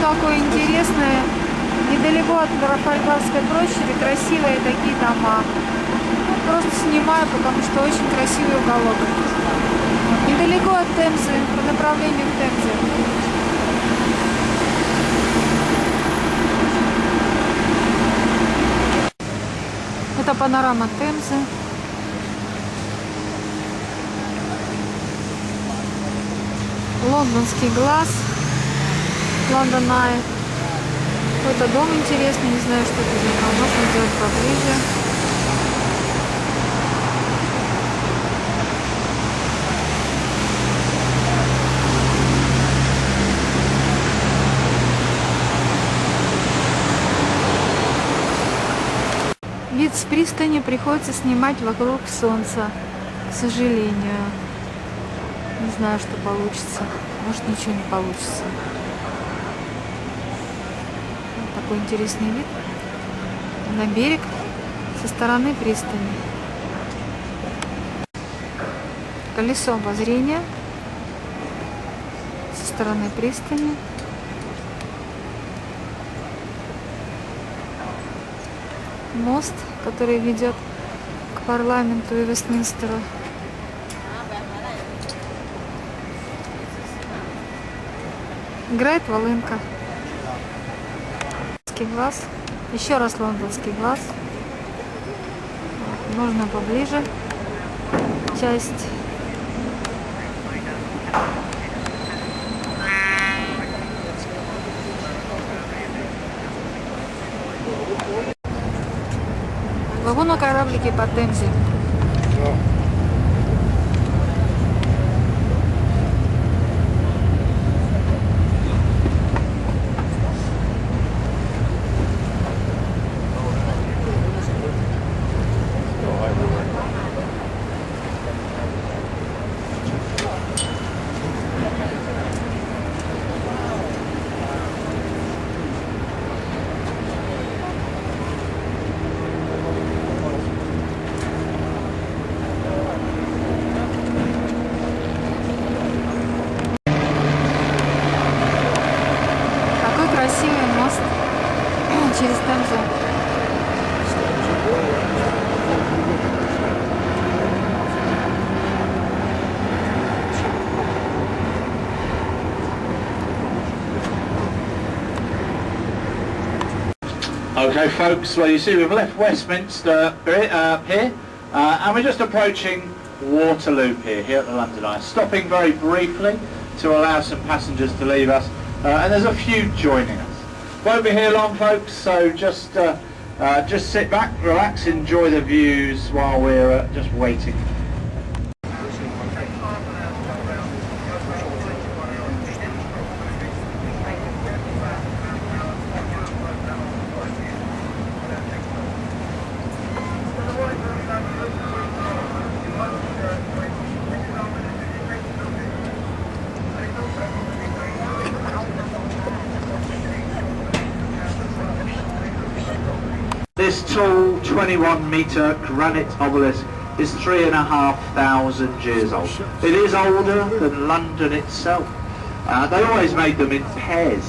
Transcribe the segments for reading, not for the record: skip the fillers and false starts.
какое интересное. Недалеко от Трафальгарской площади красивые такие дома. Просто снимаю, потому что очень красивый уголок. Недалеко от Темзы, по направлению к Темзе. Это панорама Темзы. Лондонский глаз. Лондон Ай. Какой-то дом интересный, не знаю, что это за дом. Можно сделать поближе. Вид с пристани приходится снимать вокруг солнца, к сожалению. Не знаю, что получится. Может, ничего не получится. Вот такой интересный вид на берег со стороны пристани. Колесо обозрения со стороны пристани. Мост, который ведет к парламенту и Вестминстеру. Играет волынка. Лондонский глаз. Еще раз лондонский глаз. Можно поближе. Часть. Плыву на кораблике по Темзе. Через Темзу. Okay folks, well you see we've left Westminster here and we're just approaching Waterloo Pier here at the London Eye, stopping very briefly to allow some passengers to leave us and there's a few joining us. Won't be here long folks, so just sit back, relax, enjoy the views while we're just waiting. This tall 21-metre granite obelisk is 3,500 years old. It is older than London itself. They always made them in pairs.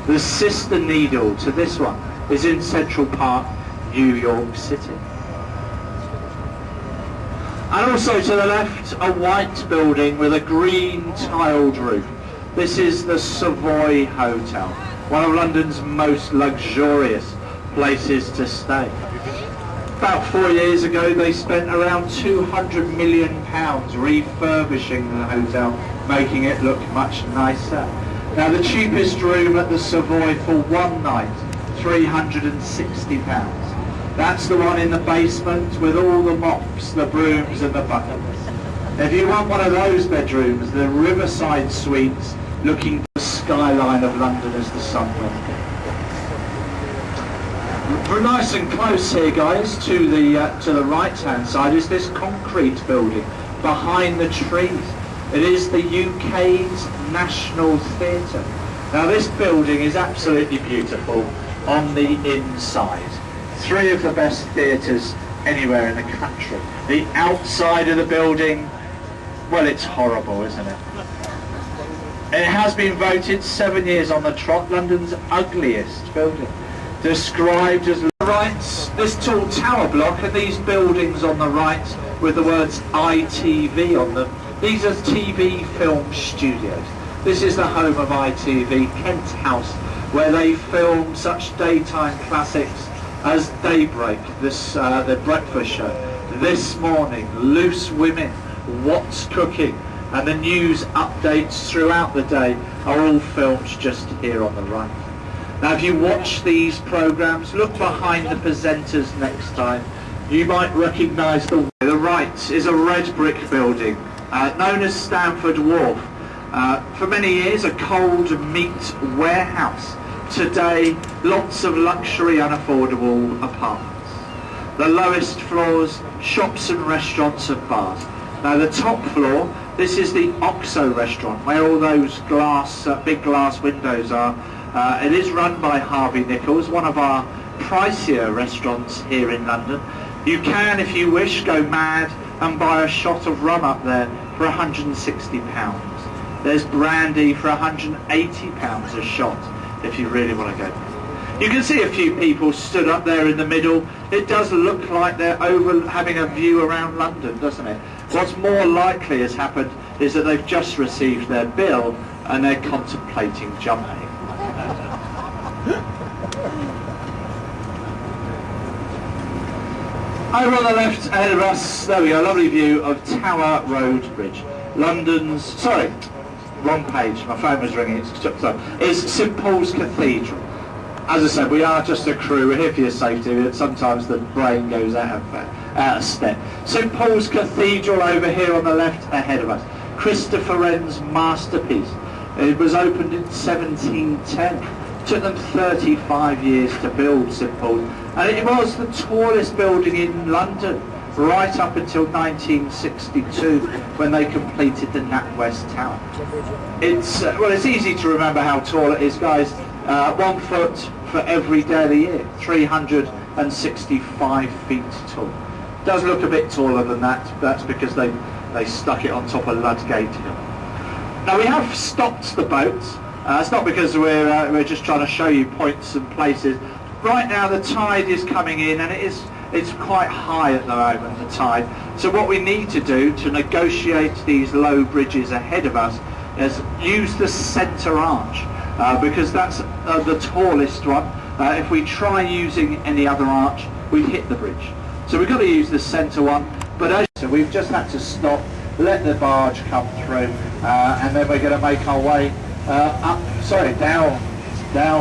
The sister needle to this one is in Central Park, New York City. And also to the left, a white building with a green tiled roof. This is the Savoy Hotel, one of London's most luxurious places to stay. About 4 years ago they spent around £200 million refurbishing the hotel, making it look much nicer. Now the cheapest room at the Savoy for one night, £360. That's the one in the basement with all the mops, the brooms and the buckets. If you want one of those bedrooms, the Riverside Suites, looking at the skyline of London as the sun went. We're nice and close here guys to the right hand side is this concrete building behind the trees. It is the UK's National Theatre. Now this building is absolutely beautiful on the inside. 3 of the best theatres anywhere in the country. The outside of the building, well it's horrible, isn't it? It has been voted 7 years on the trot London's ugliest building, described as right. This tall tower block and these buildings on the right with the words ITV on them. These are TV film studios. This is the home of ITV, Kent House, where they film such daytime classics as Daybreak, the breakfast show, This Morning, Loose Women, What's Cooking, and the news updates throughout the day are all filmed just here on the right. Now if you watch these programmes, look behind the presenters next time. You might recognise the right is a red brick building known as Stamford Wharf. For many years a cold meat warehouse. Today lots of luxury unaffordable apartments. The lowest floors, shops and restaurants and bars. Now the top floor, this is the Oxo restaurant where all those big glass windows are. It is run by Harvey Nichols, one of our pricier restaurants here in London. You can, if you wish, go mad and buy a shot of rum up there for £160. There's brandy for £180 a shot if you really want to go. You can see a few people stood up there in the middle. It does look like they're having a view around London, doesn't it? What's more likely has happened is that they've just received their bill and they're contemplating jumping. Over on the left ahead of us, there we go, a lovely view of Tower Road Bridge. London's, sorry, wrong page, my phone was ringing, it's St Paul's Cathedral. As I said, we are just a crew, we're here for your safety, but sometimes the brain goes out of step. St Paul's Cathedral over here on the left ahead of us. Christopher Wren's masterpiece. It was opened in 1710. Took them 35 years to build St Paul's, and it was the tallest building in London right up until 1962 when they completed the NatWest Tower. It's easy to remember how tall it is, guys. 1 foot for every day of the year, 365 feet tall. It does look a bit taller than that, but that's because they stuck it on top of Ludgate Hill. Now we have stopped the boat. It's not because we're just trying to show you points and places. Right now the tide is coming in and it's quite high at the moment, the tide. So what we need to do to negotiate these low bridges ahead of us is use the centre arch because that's the tallest one. If we try using any other arch, we'd hit the bridge. So we've got to use the centre one. But so we've just had to stop, let the barge come through, and then we're going to make our way down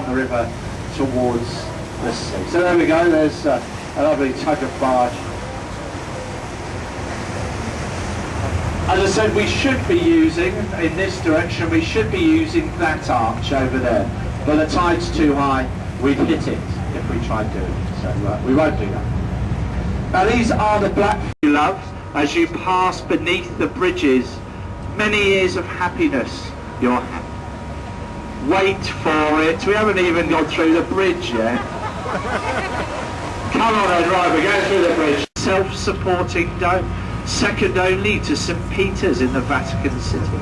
the river towards the sea. So there we go, there's a lovely tug of barge. As I said, we should be using, in this direction, we should be using that arch over there. But the tide's too high, we'd hit it if we tried doing it. So we won't do that. Now these are the black you love as you pass beneath the bridges. Many years of happiness, you're happy. Wait for it. We haven't even gone through the bridge yet. Come on then, driver, go through the bridge. Self-supporting dome, second only to St Peter's in the Vatican City.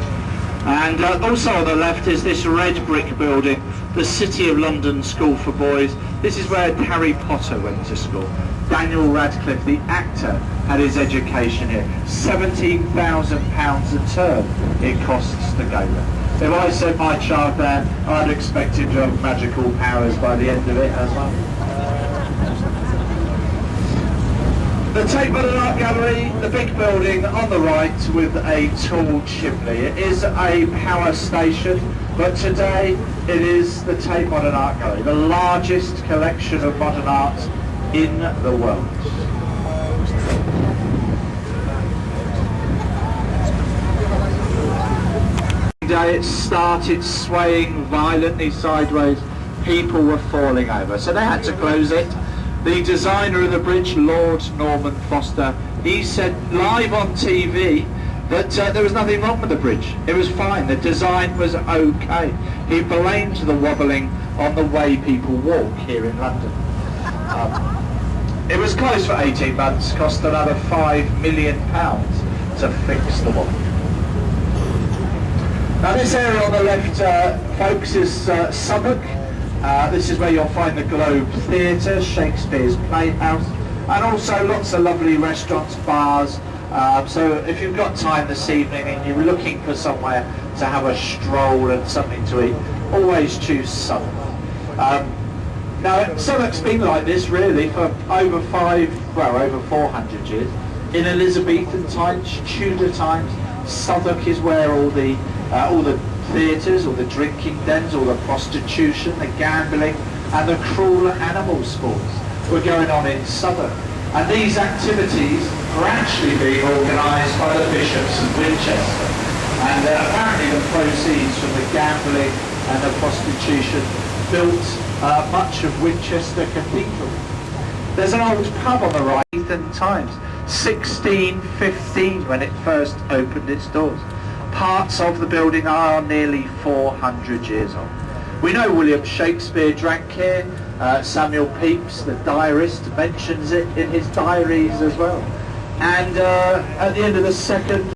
And also on the left is this red brick building, the City of London School for Boys. This is where Harry Potter went to school. Daniel Radcliffe, the actor, had his education here. £17,000 a term it costs to go there. If I sent my child there, I'd expect him to have magical powers by the end of it as well. The Tate Modern Art Gallery, the big building on the right with a tall chimney. It is a power station, but today it is the Tate Modern Art Gallery, the largest collection of modern art in the world. It started swaying violently sideways. People were falling over, so they had to close it. The designer of the bridge, Lord Norman Foster, he said live on TV that there was nothing wrong with the bridge. It was fine. The design was okay. He blamed the wobbling on the way people walk here in London. It was closed for 18 months, cost another £5 million to fix the wobble. Now this area on the left, folks, is Southwark. This is where you'll find the Globe Theatre, Shakespeare's Playhouse, and also lots of lovely restaurants, bars. So if you've got time this evening and you're looking for somewhere to have a stroll and something to eat, always choose Southwark. Now Southwark's been like this really for over 400 years. In Elizabethan times, Tudor times, Southwark is where all the theatres, all the drinking dens, all the prostitution, the gambling and the cruel animal sports were going on in Southwark. And these activities are actually being organised by the bishops of Winchester. And apparently the proceeds from the gambling and the prostitution built much of Winchester Cathedral. There's an old pub on the right, Elizabethan times, 1615 when it first opened its doors. Parts of the building are nearly 400 years old. We know William Shakespeare drank here. Samuel Pepys, the diarist, mentions it in his diaries as well. And at the end of the second